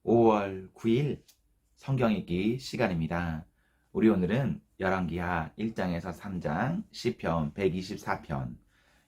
5월 9일 성경 읽기 시간입니다. 우리 오늘은 열왕기하 1장에서 3장, 시편 124편,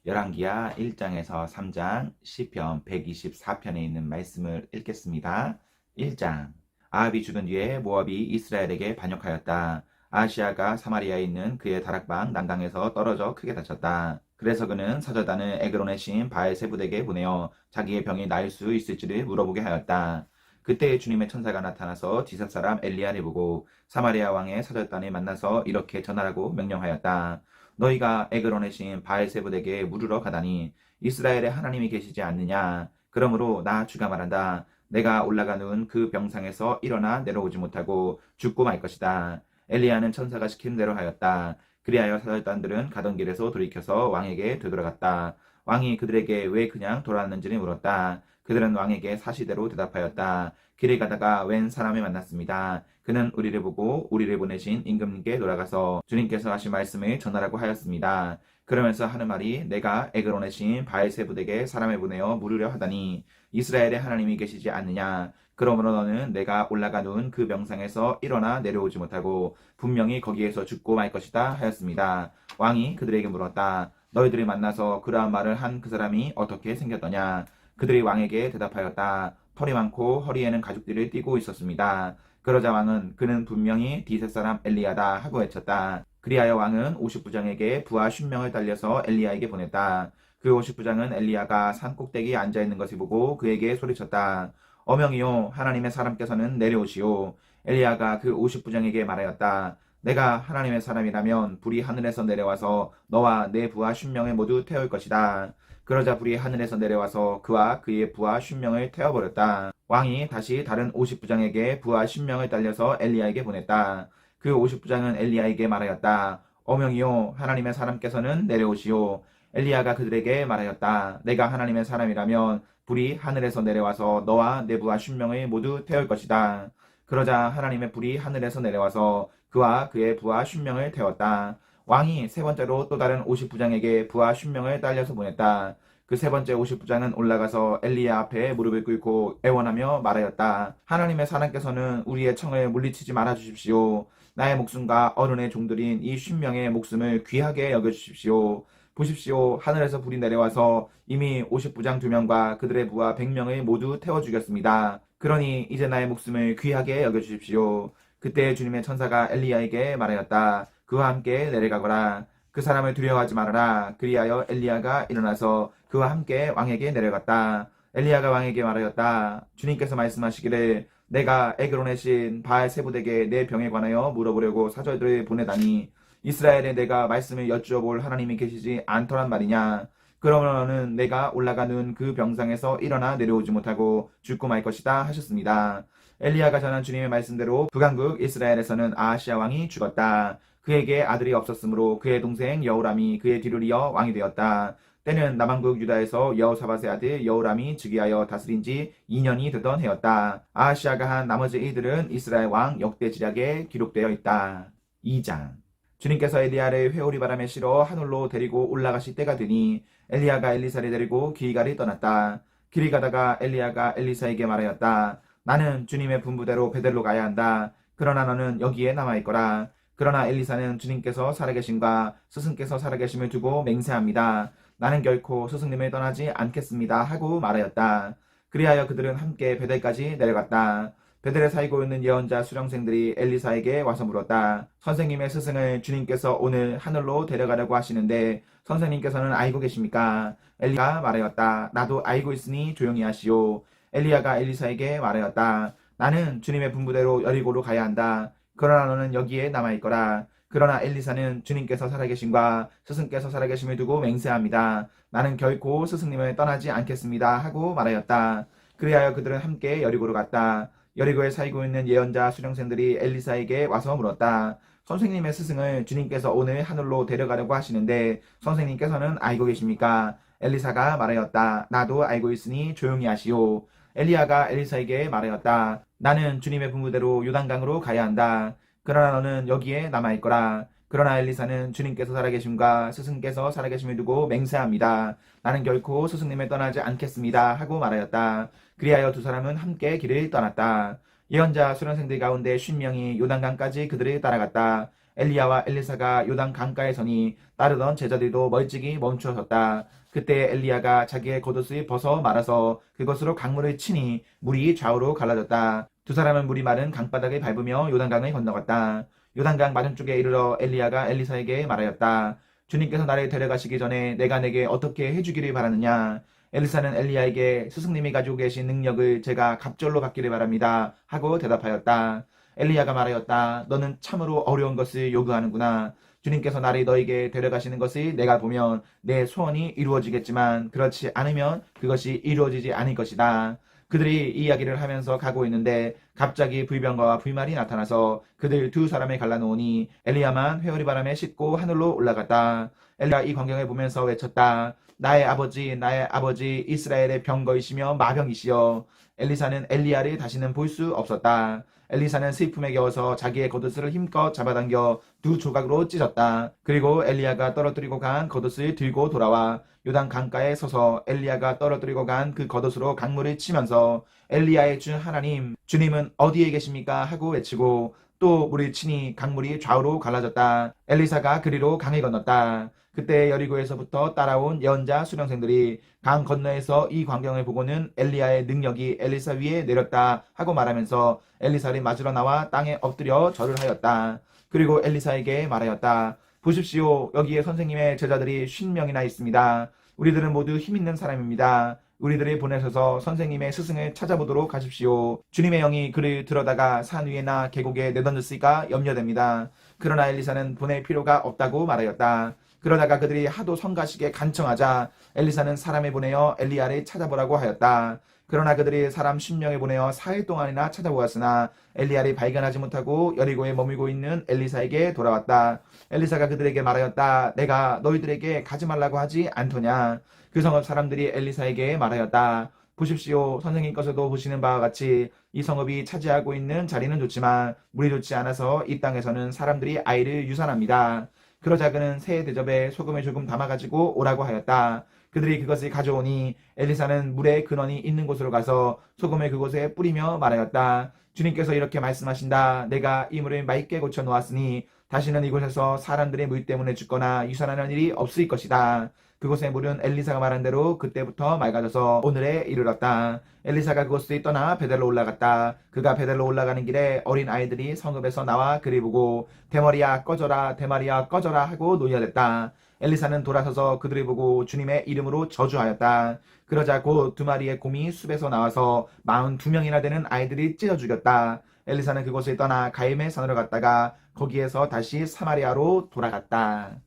열왕기하 1장에서 3장, 시편 124편에 있는 말씀을 읽겠습니다. 1장. 아합이 죽은 뒤에 모압이 이스라엘에게 반역하였다. 아하시아가 사마리아에 있는 그의 다락방 난강에서 떨어져 크게 다쳤다. 그래서 그는 사절단을 에그론의 신 바알세불에게 보내어 자기의 병이 나을 수 있을지를 물어보게 하였다. 그때 주님의 천사가 나타나서 디삿 사람 엘리야를 보고 사마리아 왕의 사절단을 만나서 이렇게 전하라고 명령하였다. 너희가 에그론의 신 바알세불에게 물으러 가다니 이스라엘에 하나님이 계시지 않느냐. 그러므로 나 주가 말한다. 내가 올라가 누운 그 병상에서 일어나 내려오지 못하고 죽고 말 것이다. 엘리야는 천사가 시킨 대로 하였다. 그리하여 사절단들은 가던 길에서 돌이켜서 왕에게 되돌아갔다. 왕이 그들에게 왜 그냥 돌아왔는지를 물었다. 그들은 왕에게 사실대로 대답하였다. 길을 가다가 웬 사람을 만났습니다. 그는 우리를 보고 우리를 보내신 임금님께 돌아가서 주님께서 하신 말씀을 전하라고 하였습니다. 그러면서 하는 말이 내가 에그론의 신 바알세불에게 사람을 보내어 물으려 하다니 이스라엘에 하나님이 계시지 않느냐. 그러므로 너는 내가 올라가 누운 그 병상에서 일어나 내려오지 못하고 분명히 거기에서 죽고 말 것이다 하였습니다. 왕이 그들에게 물었다. 너희들이 만나서 그러한 말을 한 그 사람이 어떻게 생겼더냐. 그들이 왕에게 대답하였다. 털이 많고 허리에는 가죽띠를 띠고 있었습니다. 그러자 왕은 그는 분명히 디셋 사람 엘리야다 하고 외쳤다. 그리하여 왕은 50부장에게 부하 50명을 달려서 엘리야에게 보냈다. 그 50부장은 엘리야가 산 꼭대기에 앉아있는 것을 보고 그에게 소리쳤다. 어명이요 하나님의 사람께서는 내려오시오. 엘리야가 그 50부장에게 말하였다. 내가 하나님의 사람이라면 불이 하늘에서 내려와서 너와 내 부하 50명을 모두 태울 것이다. 그러자 불이 하늘에서 내려와서 그와 그의 부하 50명을 태워버렸다. 왕이 다시 다른 50부장에게 부하 10명을 달려서 엘리야에게 보냈다. 그 50부장은 엘리야에게 말하였다. 어명이요 하나님의 사람께서는 내려오시오. 엘리야가 그들에게 말하였다. 내가 하나님의 사람이라면 불이 하늘에서 내려와서 너와 내 부하 10명을 모두 태울 것이다. 그러자 하나님의 불이 하늘에서 내려와서 그와 그의 부하 10명을 태웠다. 왕이 세 번째로 또 다른 50부장에게 부하 10명을 딸려서 보냈다. 그 세 번째 50부장은 올라가서 엘리야 앞에 무릎을 꿇고 애원하며 말하였다. 하나님의 사람께서는 우리의 청을 물리치지 말아 주십시오. 나의 목숨과 어른의 종들인 이 50명의 목숨을 귀하게 여겨주십시오. 보십시오. 하늘에서 불이 내려와서 이미 50부장 2명과 그들의 부하 100명을 모두 태워 죽였습니다. 그러니 이제 나의 목숨을 귀하게 여겨주십시오. 그때 주님의 천사가 엘리야에게 말하였다. 그와 함께 내려가거라. 그 사람을 두려워하지 말아라. 그리하여 엘리야가 일어나서 그와 함께 왕에게 내려갔다. 엘리야가 왕에게 말하였다. 주님께서 말씀하시기를 내가 에그론의 신 바알세불에게 내 병에 관하여 물어보려고 사절들을 보내다니 이스라엘에 내가 말씀을 여쭈어볼 하나님이 계시지 않더란 말이냐. 그러면은 내가 올라가는 그 병상에서 일어나 내려오지 못하고 죽고 말 것이다 하셨습니다. 엘리야가 전한 주님의 말씀대로 북왕국 이스라엘에서는 아하시아 왕이 죽었다. 그에게 아들이 없었으므로 그의 동생 여호람이 그의 뒤를 이어 왕이 되었다. 때는 남왕국 유다에서 여호사밧의 아들 여호람이 즉위하여 다스린 지 2년이 되던 해였다. 아하시아가 한 나머지 일들은 이스라엘 왕 역대지략에 기록되어 있다. 2장. 주님께서 엘리야를 회오리 바람에 실어 하늘로 데리고 올라가실 때가 되니 엘리야가 엘리사를 데리고 길갈을 떠났다. 길을 가다가 엘리야가 엘리사에게 말하였다. 나는 주님의 분부대로 베델로 가야 한다. 그러나 너는 여기에 남아있거라. 그러나 엘리사는 주님께서 살아계심과 스승께서 살아계심을 두고 맹세합니다. 나는 결코 스승님을 떠나지 않겠습니다 하고 말하였다. 그리하여 그들은 함께 베델까지 내려갔다. 베델에 살고 있는 예언자 수령생들이 엘리사에게 와서 물었다. 선생님의 스승을 주님께서 오늘 하늘로 데려가려고 하시는데 선생님께서는 알고 계십니까? 엘리야가 말하였다. 나도 알고 있으니 조용히 하시오. 엘리야가 엘리사에게 말하였다. 나는 주님의 분부대로 여리고로 가야 한다. 그러나 너는 여기에 남아있거라. 그러나 엘리사는 주님께서 살아계심과 스승께서 살아계심을 두고 맹세합니다. 나는 결코 스승님을 떠나지 않겠습니다 하고 말하였다. 그리하여 그들은 함께 여리고로 갔다. 여리고에 살고 있는 예언자 수령생들이 엘리사에게 와서 물었다. 선생님의 스승을 주님께서 오늘 하늘로 데려가려고 하시는데 선생님께서는 알고 계십니까? 엘리사가 말하였다. 나도 알고 있으니 조용히 하시오. 엘리야가 엘리사에게 말하였다. 나는 주님의 분부대로 요단강으로 가야 한다. 그러나 너는 여기에 남아있거라. 그러나 엘리사는 주님께서 살아계심과 스승께서 살아계심을 두고 맹세합니다. 나는 결코 스승님을 떠나지 않겠습니다 하고 말하였다. 그리하여 두 사람은 함께 길을 떠났다. 예언자 수령생들 가운데 50명이 요단강까지 그들을 따라갔다. 엘리야와 엘리사가 요단 강가에 서니 따르던 제자들도 멀찍이 멈추어 섰다. 그때 엘리야가 자기의 겉옷을 벗어 말아서 그것으로 강물을 치니 물이 좌우로 갈라졌다. 두 사람은 물이 마른 강바닥을 밟으며 요단강을 건너갔다. 요단강 맞은쪽에 이르러 엘리야가 엘리사에게 말하였다. 주님께서 나를 데려가시기 전에 내가 내게 어떻게 해주기를 바라느냐. 엘리사는 엘리야에게 스승님이 가지고 계신 능력을 제가 갑절로 받기를 바랍니다 하고 대답하였다. 엘리야가 말하였다. 너는 참으로 어려운 것을 요구하는구나. 주님께서 나를 너에게 데려가시는 것을 내가 보면 내 소원이 이루어지겠지만 그렇지 않으면 그것이 이루어지지 않을 것이다. 그들이 이야기를 하면서 가고 있는데 갑자기 불병거와 불말이 나타나서 그들 두 사람을 갈라놓으니 엘리야만 회오리 바람에 싣고 하늘로 올라갔다. 엘리야 이 광경을 보면서 외쳤다. 나의 아버지 이스라엘의 병거이시며 마병이시여. 엘리사는 엘리야를 다시는 볼 수 없었다. 엘리사는 슬픔에 겨워서 자기의 겉옷을 힘껏 잡아당겨 두 조각으로 찢었다. 그리고 엘리야가 떨어뜨리고 간 겉옷을 들고 돌아와 요단 강가에 서서 엘리야가 떨어뜨리고 간 그 겉옷으로 강물을 치면서 엘리야의 주 하나님, 주님은 어디에 계십니까? 하고 외치고 또 물을 치니 강물이 좌우로 갈라졌다. 엘리사가 그리로 강을 건넜다. 그때 여리고에서부터 따라온 예언자 수령생들이 강 건너에서 이 광경을 보고는 엘리야의 능력이 엘리사 위에 내렸다 하고 말하면서 엘리사를 맞으러 나와 땅에 엎드려 절을 하였다. 그리고 엘리사에게 말하였다. 보십시오. 여기에 선생님의 제자들이 50명이나 있습니다. 우리들은 모두 힘있는 사람입니다. 우리들을 보내셔서 선생님의 스승을 찾아보도록 하십시오. 주님의 영이 그를 들어다가 산 위에나 계곡에 내던졌으니까 염려됩니다. 그러나 엘리사는 보낼 필요가 없다고 말하였다. 그러다가 그들이 하도 성가시게 간청하자 엘리사는 사람을 보내어 엘리야를 찾아보라고 하였다. 그러나 그들이 사람 10명을 보내어 4일 동안이나 찾아보았으나 엘리야를 발견하지 못하고 여리고에 머물고 있는 엘리사에게 돌아왔다. 엘리사가 그들에게 말하였다. 내가 너희들에게 가지 말라고 하지 않더냐. 그 성읍 사람들이 엘리사에게 말하였다. 보십시오. 선생님 것에도 보시는 바와 같이 이 성읍이 차지하고 있는 자리는 좋지만 물이 좋지 않아서 이 땅에서는 사람들이 아이를 유산합니다. 그러자 그는 새 대접에 소금을 조금 담아가지고 오라고 하였다. 그들이 그것을 가져오니 엘리사는 물의 근원이 있는 곳으로 가서 소금을 그곳에 뿌리며 말하였다. 주님께서 이렇게 말씀하신다. 내가 이 물을 맑게 고쳐 놓았으니 다시는 이곳에서 사람들의 물 때문에 죽거나 유산하는 일이 없을 것이다. 그곳의 물은 엘리사가 말한 대로 그때부터 맑아져서 오늘에 이르렀다. 엘리사가 그곳을 떠나 베델로 올라갔다. 그가 베델로 올라가는 길에 어린 아이들이 성읍에서 나와 그리 보고 대머리야 꺼져라 대머리야 꺼져라 하고 노여댔다. 엘리사는 돌아서서 그들을 보고 주님의 이름으로 저주하였다. 그러자 곧 두 마리의 곰이 숲에서 나와서 42명이나 되는 아이들이 찢어 죽였다. 엘리사는 그곳을 떠나 가임의 산으로 갔다가 거기에서 다시 사마리아로 돌아갔다.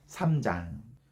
3장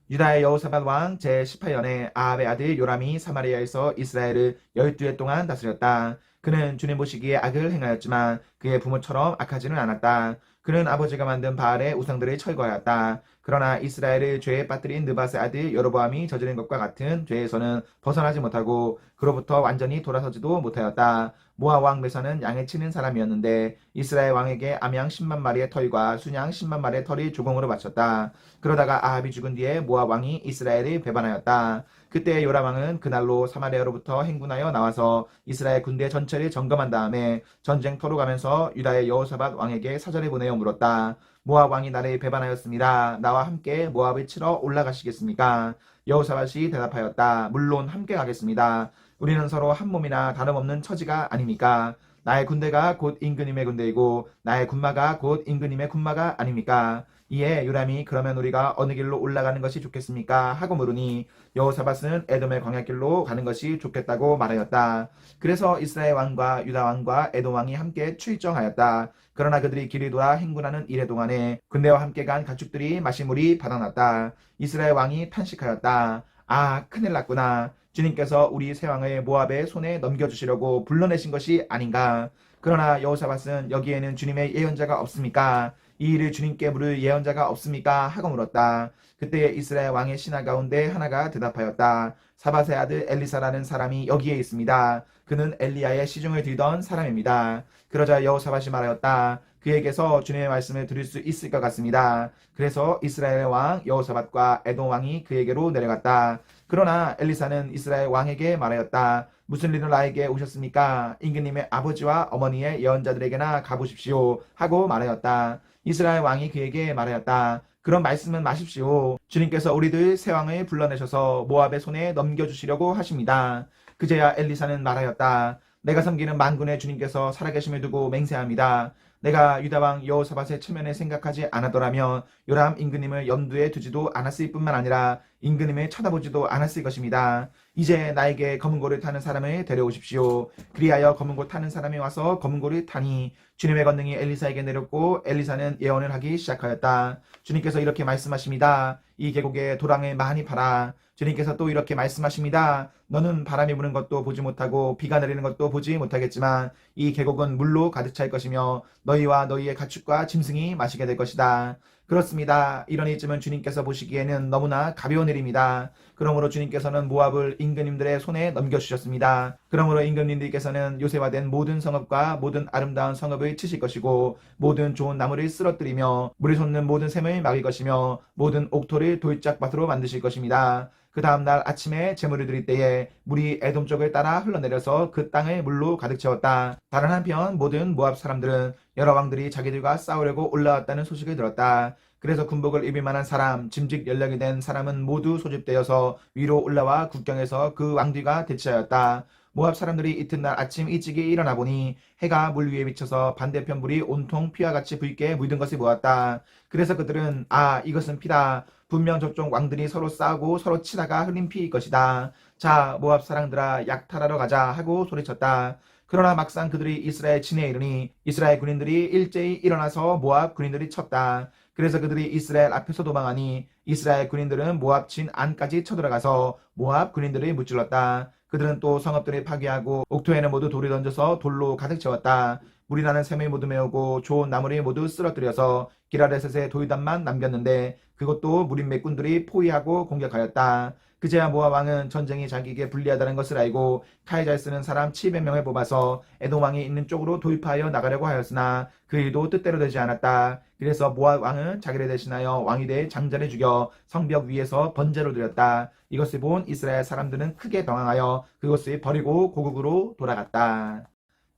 유다의 여호사밧 왕 제18년에 아합의 아들 요람이 사마리아에서 이스라엘을 12해 동안 다스렸다. 그는 주님 보시기에 악을 행하였지만 그의 부모처럼 악하지는 않았다. 그는 아버지가 만든 바알의 우상들을 철거하였다. 그러나 이스라엘을 죄에 빠뜨린 느밧의 아들 여로보암이 저지른 것과 같은 죄에서는 벗어나지 못하고 그로부터 완전히 돌아서지도 못하였다. 모압 왕 메사는 양을 치는 사람이었는데 이스라엘 왕에게 암양 10만 마리의 털과 순양 10만 마리의 털이 조공으로 바쳤다. 그러다가 아합이 죽은 뒤에 모압 왕이 이스라엘을 배반하였다. 그때 요람 왕은 그날로 사마리아로부터 행군하여 나와서 이스라엘 군대 전체를 점검한 다음에 전쟁터로 가면서 유다의 여호사밧 왕에게 사절을 보내어 물었다. 모압 왕이 나를 배반하였습니다. 나와 함께 모압을 치러 올라가시겠습니까? 여호사밧이 대답하였다. 물론 함께 가겠습니다. 우리는 서로 한 몸이나 다름없는 처지가 아닙니까? 나의 군대가 곧 임금님의 군대이고 나의 군마가 곧 임금님의 군마가 아닙니까? 이에 요람이 그러면 우리가 어느 길로 올라가는 것이 좋겠습니까? 하고 물으니 여호사밧은 에돔의 광야길로 가는 것이 좋겠다고 말하였다. 그래서 이스라엘 왕과 유다 왕과 에돔 왕이 함께 출정하였다. 그러나 그들이 길을 돌아 행군하는 이래 동안에 군대와 함께 간 가축들이 마실 물이 바닥났다. 이스라엘 왕이 탄식하였다. 아, 큰일 났구나. 주님께서 우리 새 왕을 모압의 손에 넘겨주시려고 불러내신 것이 아닌가. 그러나 여호사밧은 여기에는 주님의 예언자가 없습니까? 이 일을 주님께 물을 예언자가 없습니까? 하고 물었다. 그때 이스라엘 왕의 신하 가운데 하나가 대답하였다. 사밧의 아들 엘리사라는 사람이 여기에 있습니다. 그는 엘리야의 시중을 들던 사람입니다. 그러자 여호사밧이 말하였다. 그에게서 주님의 말씀을 들을 수 있을 것 같습니다. 그래서 이스라엘 왕 여호사밧과 에돔 왕이 그에게로 내려갔다. 그러나 엘리사는 이스라엘 왕에게 말하였다. 무슨 일로 나에게 오셨습니까? 임금님의 아버지와 어머니의 예언자들에게나 가보십시오 하고 말하였다. 이스라엘 왕이 그에게 말하였다. 그런 말씀은 마십시오. 주님께서 우리들 세 왕을 불러내셔서 모압의 손에 넘겨주시려고 하십니다. 그제야 엘리사는 말하였다. 내가 섬기는 만군의 주님께서 살아계심을 두고 맹세합니다. 내가 유다왕 여호사밧의 체면에 생각하지 않았더라면 요람 임금님을 염두에 두지도 않았을 뿐만 아니라 임금님을 쳐다보지도 않았을 것입니다. 이제 나에게 검은고를 타는 사람을 데려오십시오. 그리하여 검은고 타는 사람이 와서 검은고를 타니 주님의 권능이 엘리사에게 내렸고 엘리사는 예언을 하기 시작하였다. 주님께서 이렇게 말씀하십니다. 이 계곡에 도랑을 많이 파라. 주님께서 또 이렇게 말씀하십니다. 너는 바람이 부는 것도 보지 못하고 비가 내리는 것도 보지 못하겠지만 이 계곡은 물로 가득 찰 것이며 너희와 너희의 가축과 짐승이 마시게 될 것이다. 그렇습니다. 이런 이쯤은 주님께서 보시기에는 너무나 가벼운 일입니다. 그러므로 주님께서는 모압을 임금님들의 손에 넘겨주셨습니다. 그러므로 임금님들께서는 요새화된 모든 성읍과 모든 아름다운 성읍을 치실 것이고 모든 좋은 나무를 쓰러뜨리며 물이 솟는 모든 샘을 막을 것이며 모든 옥토를 돌짝밭으로 만드실 것입니다. 그 다음날 아침에 제물을 드릴 때에 물이 에돔 쪽을 따라 흘러내려서 그 땅을 물로 가득 채웠다. 다른 한편 모든 모압 사람들은 여러 왕들이 자기들과 싸우려고 올라왔다는 소식을 들었다. 그래서 군복을 입을 만한 사람, 짐직 연령이 된 사람은 모두 소집되어서 위로 올라와 국경에서 그 왕들과 대치하였다. 모압 사람들이 이튿날 아침 일찍이 일어나 보니 해가 물 위에 비쳐서 반대편 물이 온통 피와 같이 붉게 물든 것을 보았다. 그래서 그들은 이것은 피다. 분명 저쪽 왕들이 서로 싸우고 서로 치다가 흘린 피일 것이다. 자, 모압 사람들아 약탈하러 가자 하고 소리쳤다. 그러나 막상 그들이 이스라엘 진에 이르니 이스라엘 군인들이 일제히 일어나서 모압 군인들이 쳤다. 그래서 그들이 이스라엘 앞에서 도망하니 이스라엘 군인들은 모압 진 안까지 쳐들어가서 모압 군인들을 무찔렀다. 그들은 또 성읍들을 파괴하고 옥토에는 모두 돌을 던져서 돌로 가득 채웠다. 물이 나는 샘을 모두 메우고 좋은 나무를 모두 쓰러뜨려서 기라레셋의 돌담만 남겼는데 그것도 무린매 꾼들이 포위하고 공격하였다. 그제야 모압 왕은 전쟁이 자기에게 불리하다는 것을 알고 칼 잘 쓰는 사람 700명을 뽑아서 에돔 왕이 있는 쪽으로 돌파하여 나가려고 하였으나 그 일도 뜻대로 되지 않았다. 그래서 모압 왕은 자기를 대신하여 왕이 될 장자를 죽여 성벽 위에서 번제로 드렸다. 이것을 본 이스라엘 사람들은 크게 당황하여 그것을 버리고 고국으로 돌아갔다.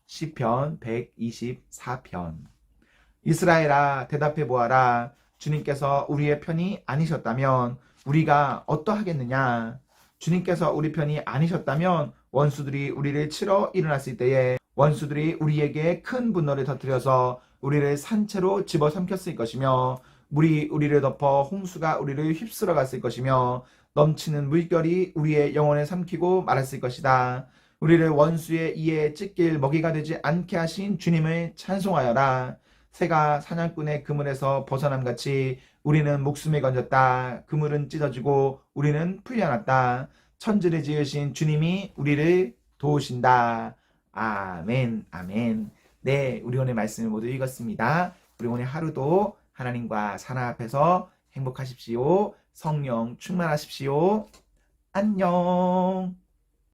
시편 124편. 이스라엘아 대답해 보아라. 주님께서 우리의 편이 아니셨다면 우리가 어떠하겠느냐? 주님께서 우리 편이 아니셨다면 원수들이 우리를 치러 일어났을 때에 원수들이 우리에게 큰 분노를 터뜨려서 우리를 산채로 집어삼켰을 것이며 물이 우리를 덮어 홍수가 우리를 휩쓸어 갔을 것이며 넘치는 물결이 우리의 영혼을 삼키고 말았을 것이다. 우리를 원수의 이에 찢길 먹이가 되지 않게 하신 주님을 찬송하여라. 새가 사냥꾼의 그물에서 벗어남같이 우리는 목숨을 건졌다. 그물은 찢어지고 우리는 풀려났다. 천지를 지으신 주님이 우리를 도우신다. 아멘, 아멘. 네, 우리 오늘 말씀을 모두 읽었습니다. 우리 오늘 하루도 하나님과 사랑 앞에서 행복하십시오. 성령 충만하십시오. 안녕.